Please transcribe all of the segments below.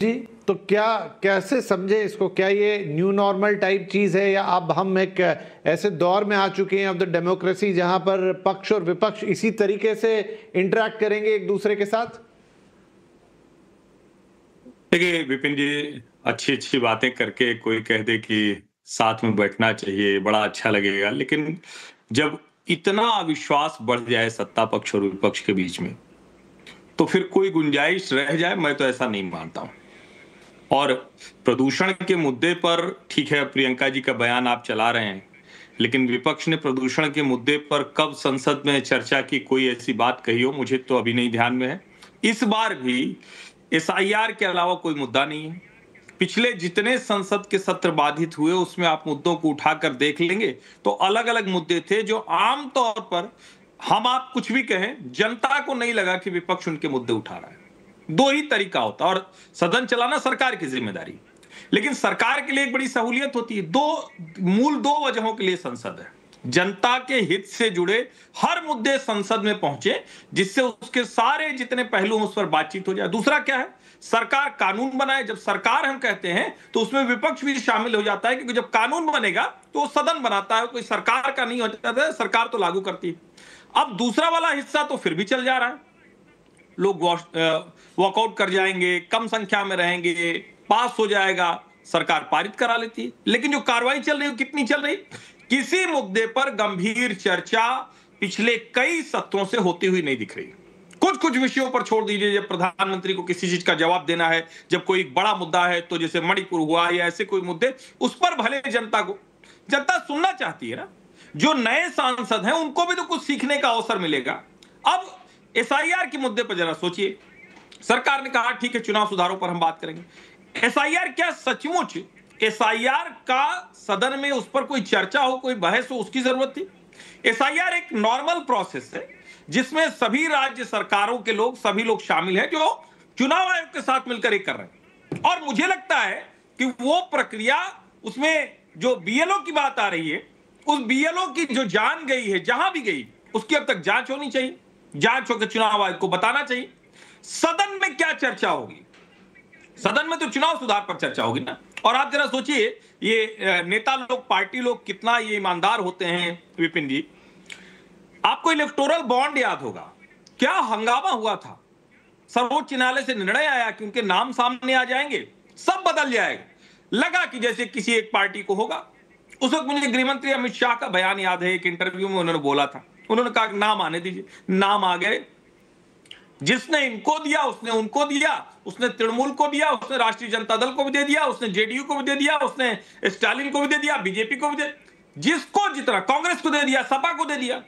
जी, तो क्या कैसे समझे इसको? क्या ये न्यू नॉर्मल टाइप चीज है, या अब हम एक ऐसे दौर में आ चुके हैं ऑफ द डेमोक्रेसी जहां पर पक्ष और विपक्ष इसी तरीके से इंटरेक्ट करेंगे एक दूसरे के साथ? देखिए विपिन जी, अच्छी अच्छी बातें करके कोई कह दे कि साथ में बैठना चाहिए, बड़ा अच्छा लगेगा। लेकिन जब इतना अविश्वास बढ़ जाए सत्ता पक्ष और विपक्ष के बीच में, तो फिर कोई गुंजाइश रह जाए, मैं तो ऐसा नहीं मानता हूं। और प्रदूषण के मुद्दे पर ठीक है, प्रियंका जी का बयान आप चला रहे हैं, लेकिन विपक्ष ने प्रदूषण के मुद्दे पर कब संसद में चर्चा की, कोई ऐसी बात कही हो, मुझे तो अभी नहीं ध्यान में है। इस बार भी एसआईआर के अलावा कोई मुद्दा नहीं है। पिछले जितने संसद के सत्र बाधित हुए उसमें आप मुद्दों को उठाकर देख लेंगे तो अलग अलग मुद्दे थे जो आम तौर पर हम आप कुछ भी कहें, जनता को नहीं लगा कि विपक्ष उनके मुद्दे उठा रहा है। दो ही तरीका होता है, और सदन चलाना सरकार की जिम्मेदारी, लेकिन सरकार के लिए एक बड़ी सहूलियत होती है। दो वजहों के लिए संसद है। जनता के हित से जुड़े हर मुद्दे संसद में पहुंचे, जिससे उसके सारे जितने पहलू उस पर बातचीत हो जाए। दूसरा क्या है, सरकार कानून बनाए। जब सरकार हम कहते हैं तो उसमें विपक्ष भी शामिल हो जाता है, क्योंकि जब कानून बनेगा तो वो सदन बनाता है, कोई सरकार का नहीं हो जाता है, सरकार तो लागू करती है। अब दूसरा वाला हिस्सा तो फिर भी चल जा रहा है, लोग वॉकआउट कर जाएंगे, कम संख्या में रहेंगे, पास हो जाएगा, सरकार पारित करा लेती है। लेकिन जो कार्रवाई चल रही है कितनी चल रही, किसी मुद्दे पर गंभीर चर्चा पिछले कई सत्रों से होती हुई नहीं दिख रही। कुछ कुछ विषयों पर छोड़ दीजिए, जब प्रधानमंत्री को किसी चीज का जवाब देना है, जब कोई बड़ा मुद्दा है, तो जैसे मणिपुर हुआ या ऐसे कोई मुद्दे, उस पर भले जनता सुनना चाहती है ना। जो नए सांसद हैं उनको भी तो कुछ सीखने का अवसर मिलेगा। अब एसआईआर के मुद्दे पर जरा सोचिए, सरकार ने कहा ठीक है, चुनाव सुधारों पर हम बात करेंगे। एसआईआर क्या सचमुच एसआईआर का सदन में उस पर कोई चर्चा हो, कोई बहस हो, उसकी जरूरत थी? एसआईआर एक नॉर्मल प्रोसेस है जिसमें सभी राज्य सरकारों के लोग, सभी लोग शामिल हैं, जो चुनाव आयोग के साथ मिलकर एक कर रहे हैं। और मुझे लगता है कि वो प्रक्रिया, उसमें जो बीएलओ की बात आ रही है, उस बीएलओ की जो जान गई है जहां भी गई, उसकी अब तक जांच होनी चाहिए। जांच होकर चुनाव आयोग को बताना चाहिए सदन में क्या चर्चा होगी। सदन में तो चुनाव सुधार पर चर्चा होगी ना। और आप जरा सोचिए, ये नेता लोग, पार्टी लोग कितना ये ईमानदार होते हैं विपिन जी। आपको इलेक्टोरल बॉन्ड याद होगा, क्या हंगामा हुआ था। सर्वोच्च न्यायालय से निर्णय आया कि उनके नाम सामने आ जाएंगे, सब बदल जाएगा। लगा कि जैसे किसी एक पार्टी को होगा। उस वक्त मुझे गृहमंत्री अमित शाह का बयान याद है, एक इंटरव्यू में उन्होंने बोला था, उन्होंने कहा नाम आने दीजिए। नाम आ गए, जिसने इनको दिया उसने उनको दिया, उसने तृणमूल को दिया, उसने राष्ट्रीय जनता दल को भी दे दिया, उसने जेडीयू को भी दे दिया, उसने स्टालिन को भी दे दिया, बीजेपी को भी दे, जिसको जितना, कांग्रेस को दे दिया, सपा को दे दिया।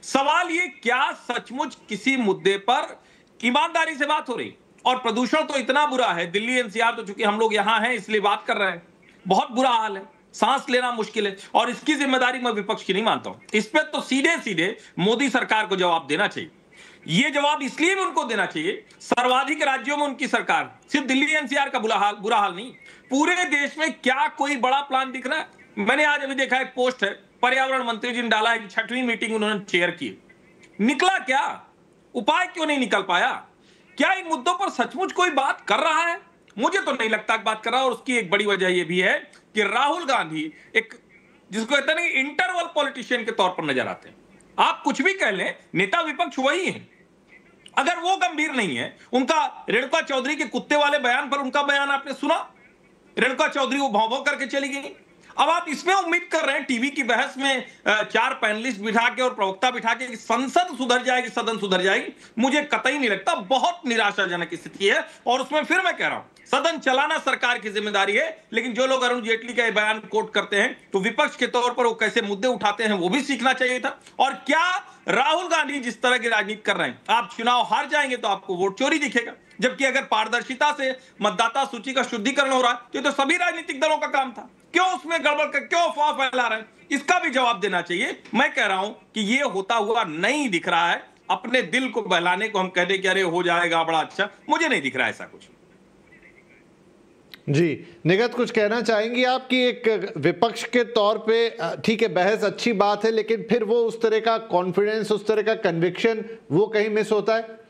सवाल ये, क्या सचमुच किसी मुद्दे पर ईमानदारी से बात हो रही? और प्रदूषण तो इतना बुरा है, दिल्ली एनसीआर तो, चूंकि हम लोग यहां हैं इसलिए बात कर रहे हैं, बहुत बुरा हाल है, सांस लेना मुश्किल है। और इसकी जिम्मेदारी मैं विपक्ष की नहीं मानता हूं। इस पर तो सीधे सीधे मोदी सरकार को जवाब देना चाहिए। ये जवाब इसलिए भी उनको देना चाहिए, सर्वाधिक राज्यों में उनकी सरकार, सिर्फ दिल्ली एनसीआर का बुरा हाल नहीं, पूरे देश में क्या कोई बड़ा प्लान दिख रहा है? मैंने आज अभी देखा, एक पोस्ट है, पर्यावरण मंत्री जी ने डाला है कि 6वीं मीटिंग उन्होंने चेयर की। निकला क्या? उपाय क्यों नहीं निकल पाया? क्या इन मुद्दों पर सचमुच कोई बात कर रहा है? मुझे तो नहीं लगता बात कर रहा। और उसकी एक बड़ी वजह यह भी है कि राहुल गांधी एक, जिसको कहते हैं ना, इंटरवल पॉलिटिशियन के तौर पर नजर आते हैं। आप कुछ भी कह लें, नेता विपक्ष वही है। अगर वो गंभीर नहीं है, उनका रेणुका चौधरी के कुत्ते वाले बयान पर, उनका बयान आपने सुना, रेणुका चौधरी वो भौं भौं करके चली गई। अब आप इसमें उम्मीद कर रहे हैं टीवी की बहस में 4 पैनलिस्ट बिठा के और प्रवक्ता बिठा के कि संसद सुधर जाएगी, सदन सुधर जाएगी। मुझे कतई नहीं लगता, बहुत निराशाजनक स्थिति है। और उसमें फिर मैं कह रहा हूं, सदन चलाना सरकार की जिम्मेदारी है, लेकिन जो लोग अरुण जेटली का बयान कोट करते हैं, तो विपक्ष के तौर पर वो कैसे मुद्दे उठाते हैं वो भी सीखना चाहिए था। और क्या राहुल गांधी जिस तरह की राजनीति कर रहे हैं, आप चुनाव हार जाएंगे तो आपको वोट चोरी दिखेगा, जबकि अगर पारदर्शिता से मतदाता सूची का शुद्धिकरण हो रहा है तो सभी राजनीतिक दलों का काम था। क्यों उसमें गड़बड़ कर, क्यों अफवाह फैला रहे हैं? इसका भी जवाब देना चाहिए। मैं कह रहा हूं कि ये होता हुआ नहीं दिख रहा है। अपने दिल को बहलाने को हम कह दे कि अरे हो जाएगा बड़ा अच्छा, मुझे नहीं दिख रहा ऐसा कुछ। जी निगत, कुछ कहना चाहेंगी आप कि एक विपक्ष के तौर पे ठीक है, बहस अच्छी बात है, लेकिन फिर वो उस तरह का कॉन्फिडेंस, उस तरह का कन्विक्शन वो कहीं मिस होता है?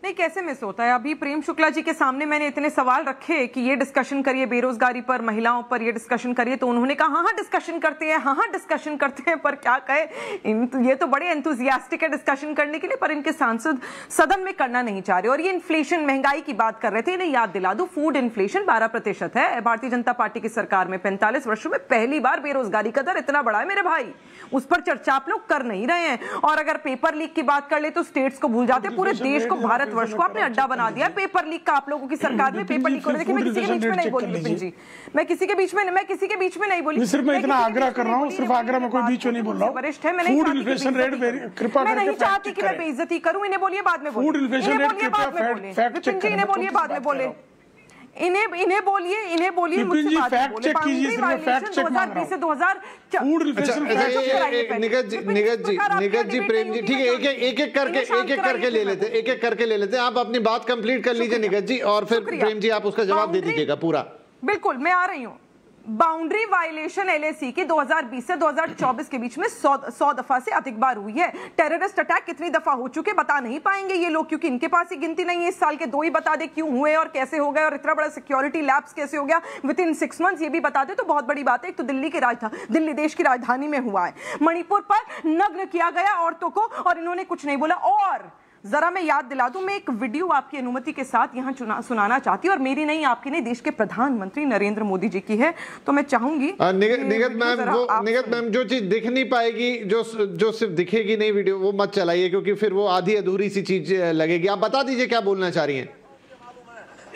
नहीं, कैसे मिस होता है? अभी प्रेम शुक्ला जी के सामने मैंने इतने सवाल रखे कि ये डिस्कशन करिए बेरोजगारी पर, महिलाओं पर ये डिस्कशन करिए, तो उन्होंने कहा हाँ डिस्कशन करते हैं, हाँ डिस्कशन करते हैं, पर क्या कहे, ये तो बड़े एंथुजियास्टिक है डिस्कशन करने के लिए, पर इनके सांसद सदन में करना नहीं चाह रहे। और ये इन्फ्लेशन, महंगाई की बात कर रहे थे, इन्हें याद दिला दूं, फूड इन्फ्लेशन 12% है भारतीय जनता पार्टी की सरकार में। 45 वर्षों में पहली बार बेरोजगारी का दर इतना बड़ा है मेरे भाई, उस पर चर्चा आप लोग कर नहीं रहे हैं। और अगर पेपर लीक की बात कर ले तो स्टेट्स को भूल जाते, पूरे देश को, भारतवर्ष को आपने अड्डा बना दिया पेपर लीक का। आप लोगों की सरकार में पेपर लीक हो रहा है। देखिए, मैं किसी के बीच में नहीं बोली विपिन जी, मैं किसी के बीच में नहीं बोली। सिर्फ मैं इतना आग्रह कर रहा हूँ, सिर्फ आग्रह में कोई बीच में नहीं बोल रहा हूँ। वरिष्ठ है, मैं नहीं चाहती कि मैं बेइज्जती करूं। इन्हें बोलिए बाद में बोलिए, इन्हें बोलिए बाद में बोलिए, विपिन जी इन्हें बोलिए बाद में बोले, इन्हें बोलिए मुझसे बात बोले। चेक कीजिए, सिर्फ फैक्ट चेक मांग रहा हूं। 2020 से 2000 फूड इन्फ्लेशन निगत जी, प्रेम जी, ठीक है, एक एक करके ले लेते हैं। आप अपनी बात कंप्लीट कर लीजिए निगत जी, और फिर प्रेम जी आप उसका जवाब दे दीजिएगा पूरा। बिल्कुल, मैं आ रही हूँ। बाउंड्री वायलेशन एलएसी की 2020 से 2024 के बीच में 100 दफा से अधिक बार हुई है। टेररिस्ट अटैक कितनी दफा हो चुके बता नहीं पाएंगे ये लोग, क्योंकि इनके पास ही गिनती नहीं है। इस साल के 2 ही बता दे क्यों हुए और कैसे हो गए, और इतना बड़ा सिक्योरिटी लैप्स कैसे हो गया विद इन 6 मंथ्स, ये भी बता दे तो बहुत बड़ी बात है। एक तो दिल्ली देश की राजधानी में हुआ है, मणिपुर पर नग्न किया गया औरतों को और इन्होंने कुछ नहीं बोला। और जरा मैं याद दिला दूं, मैं एक वीडियो आपकी अनुमति के साथ यहां सुनाना चाहती हूँ, और मेरी नहीं, आपकी नहीं, देश के प्रधानमंत्री नरेंद्र मोदी जी की है। तो मैं चाहूंगी निगत मैम जो चीज दिख नहीं पाएगी, जो सिर्फ दिखेगी नहीं वीडियो, वो मत चलाइए, क्योंकि फिर वो आधी अधूरी सी चीज लगेगी। आप बता दीजिए क्या बोलना चाह रही हैं।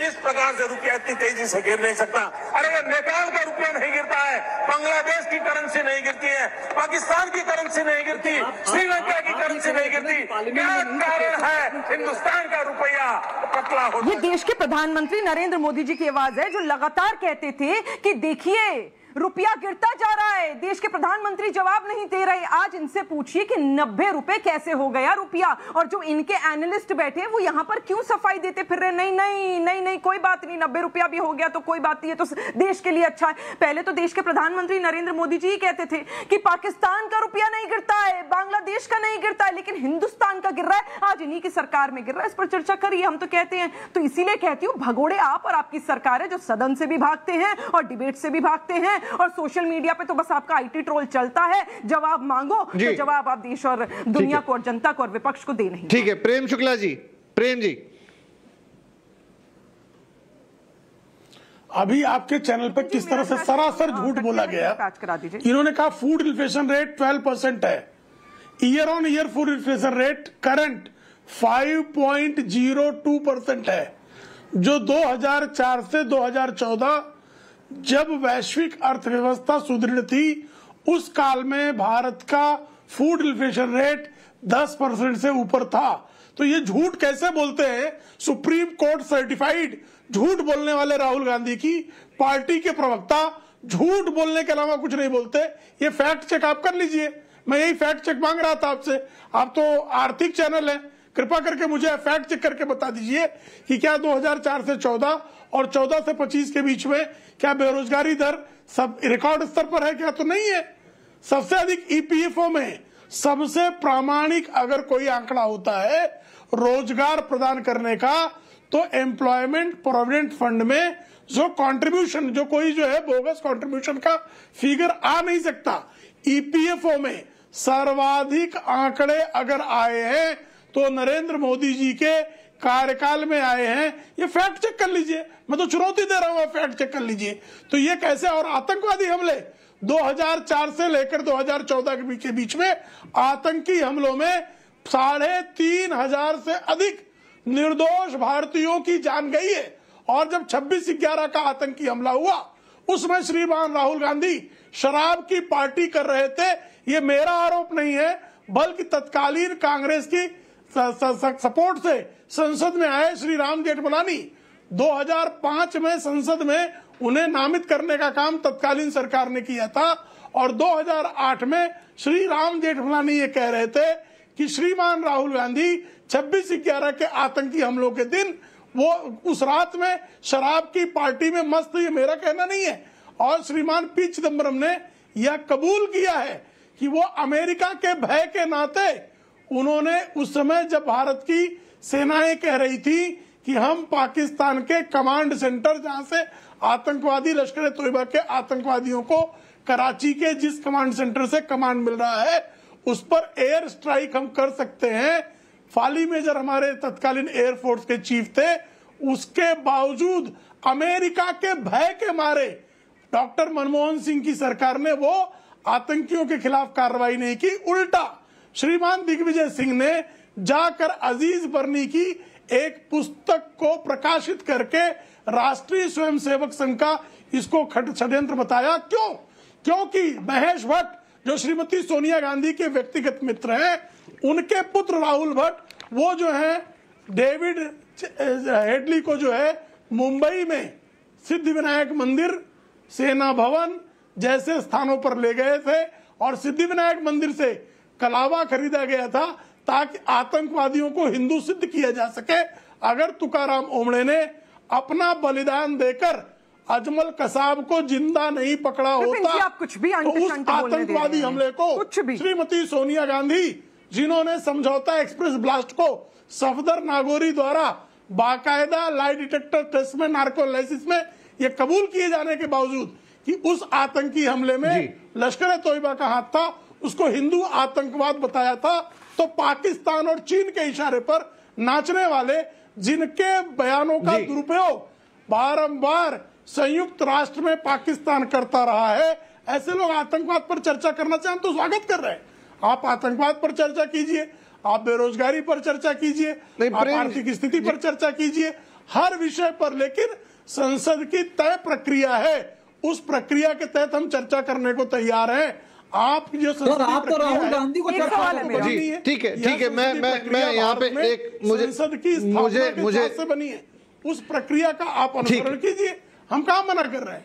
इस प्रकार से रुपया इतनी तेजी से गिर नहीं सकता। अरे नेपाल का रुपया नहीं गिरता है, बांग्लादेश की करेंसी नहीं गिरती है, पाकिस्तान की करेंसी नहीं गिरती, श्रीलंका की करेंसी नहीं गिरती। क्या कारण है हिंदुस्तान का रुपया पतला हो? ये देश के प्रधानमंत्री नरेंद्र मोदी जी की आवाज है, जो लगातार कहते थे कि देखिए रुपया गिरता जा रहा है। देश के प्रधानमंत्री जवाब नहीं दे रहे। आज इनसे पूछिए कि 90 रुपए कैसे हो गया रुपया, और जो इनके एनालिस्ट बैठे वो यहां पर क्यों सफाई देते फिर रहे, नहीं कोई बात नहीं, 90 रुपया भी हो गया तो कोई बात नहीं है, तो देश के लिए अच्छा है। पहले तो देश के प्रधानमंत्री नरेंद्र मोदी जी ही कहते थे कि पाकिस्तान का रुपया नहीं गिरता है, बांग्लादेश का नहीं गिरता है, लेकिन हिंदुस्तान का गिर रहा है। आज इन्हीं की सरकार में गिर रहा है। इस पर चर्चा करिए। हम तो कहते हैं, तो इसीलिए कहती हूँ, भगोड़े आप और आपकी सरकार है, जो सदन से भी भागते हैं और डिबेट से भी भागते हैं, और सोशल मीडिया पे तो बस आपका आईटी ट्रोल चलता है। जवाब मांगो तो जवाब आप देश और दुनिया को और जनता को और विपक्ष को दे नहीं। ठीक है, प्रेम शुक्ला जी, प्रेम जी, अभी आपके चैनल पे किस तरह से सरासर झूठ बोला गया। इन्होंने कहा फूड इन्फ्लेशन रेट 12% है, year on year food inflation rate current 5.02% है, जो 2004 से 2014 जब वैश्विक अर्थव्यवस्था सुदृढ़ थी उस काल में भारत का फूड इन्फ्लेशन रेट 10% से ऊपर था। तो ये झूठ कैसे बोलते हैं? सुप्रीम कोर्ट सर्टिफाइड झूठ बोलने वाले राहुल गांधी की पार्टी के प्रवक्ता झूठ बोलने के अलावा कुछ नहीं बोलते। ये फैक्ट चेक आप कर लीजिए। मैं यही फैक्ट चेक मांग रहा था आपसे। आप तो आर्थिक चैनल है, कृपा करके मुझे फैक्ट चेक करके बता दीजिए कि क्या 2004 से 14 और 14 से 25 के बीच में क्या बेरोजगारी दर सब रिकॉर्ड स्तर पर है? क्या तो नहीं है। सबसे अधिक ईपीएफओ में सबसे प्रामाणिक अगर कोई आंकड़ा होता है रोजगार प्रदान करने का, तो एम्प्लॉयमेंट प्रोविडेंट फंड में जो कंट्रीब्यूशन, जो कोई जो है बोगस कंट्रीब्यूशन का फिगर आ नहीं सकता। ईपीएफओ में सर्वाधिक आंकड़े अगर आए हैं तो नरेंद्र मोदी जी के कार्यकाल में आए हैं। ये फैक्ट चेक कर लीजिए, मैं तो चुनौती दे रहा हूं, फैक्ट चेक कर लीजिए। तो ये कैसे? और आतंकवादी हमले 2004 से लेकर 2014 के बीच में आतंकी हमलों में 3,500 से अधिक निर्दोष भारतीयों की जान गई है। और जब 26/11 का आतंकी हमला हुआ उसमें श्रीमान राहुल गांधी शराब की पार्टी कर रहे थे। ये मेरा आरोप नहीं है, बल्कि तत्कालीन कांग्रेस की सपोर्ट से संसद में आए श्री राम जेठमलानी 2005 में संसद में उन्हें नामित करने का काम तत्कालीन सरकार ने किया था। और 2008 में श्री राम जेठमलानी ये कह रहे थे कि श्रीमान राहुल गांधी 26/11 के आतंकी हमलों के दिन वो उस रात में शराब की पार्टी में मस्त। ये मेरा कहना नहीं है। और श्रीमान पी चिदम्बरम ने यह कबूल किया है कि वो अमेरिका के भय के नाते उन्होंने उस समय जब भारत की सेनाएं कह रही थी कि हम पाकिस्तान के कमांड सेंटर, जहां से आतंकवादी लश्कर ए तोयबा के आतंकवादियों को कराची के जिस कमांड सेंटर से कमांड मिल रहा है उस पर एयर स्ट्राइक हम कर सकते हैं। फाली मेजर हमारे तत्कालीन एयरफोर्स के चीफ थे, उसके बावजूद अमेरिका के भय के मारे डॉक्टर मनमोहन सिंह की सरकार ने वो आतंकियों के खिलाफ कार्रवाई नहीं की। उल्टा श्रीमान दिग्विजय सिंह ने जाकर अजीज बरनी की एक पुस्तक को प्रकाशित करके राष्ट्रीय स्वयंसेवक संघ का इसको षड्यंत्र बताया। क्यों? क्योंकि महेश भट्ट जो श्रीमती सोनिया गांधी के व्यक्तिगत मित्र हैं, उनके पुत्र राहुल भट्ट वो जो है डेविड हेडली को जो है मुंबई में सिद्धिविनायक मंदिर, सेना भवन जैसे स्थानों पर ले गए थे और सिद्धिविनायक मंदिर से कलावा खरीदा गया था ताकि आतंकवादियों को हिंदू सिद्ध किया जा सके। अगर तुकाराम ओमड़े ने अपना बलिदान देकर अजमल कसाब को जिंदा नहीं पकड़ा होता आप कुछ भी तो उस आतंकवादी हमले को श्रीमती सोनिया गांधी, जिन्होंने समझौता एक्सप्रेस ब्लास्ट को सफदर नागौरी द्वारा बाकायदा लाई डिटेक्टर टेस्ट में, नार्कोलाइसिस में ये कबूल किए जाने के बावजूद कि उस आतंकी हमले में लश्कर ए तोयबा का हाथ था, उसको हिंदू आतंकवाद बताया था, तो पाकिस्तान और चीन के इशारे पर नाचने वाले, जिनके बयानों का दुरुपयोग बारंबार संयुक्त राष्ट्र में पाकिस्तान करता रहा है, ऐसे लोग आतंकवाद पर चर्चा करना चाहें तो स्वागत कर रहे हैं। आप आतंकवाद पर चर्चा कीजिए, आप बेरोजगारी पर चर्चा कीजिए, आप आर्थिक स्थिति पर चर्चा कीजिए, हर विषय पर, लेकिन संसद की तय प्रक्रिया है, उस प्रक्रिया के तहत हम चर्चा करने को तैयार हैं। आप जो आप तो राहुल गांधी को ठीक है, मैं यहाँ पे एक संसद की स्थापना से बनी है, उस प्रक्रिया का आप अनुसरण कीजिए, हम कहाँ मना कर रहे हैं।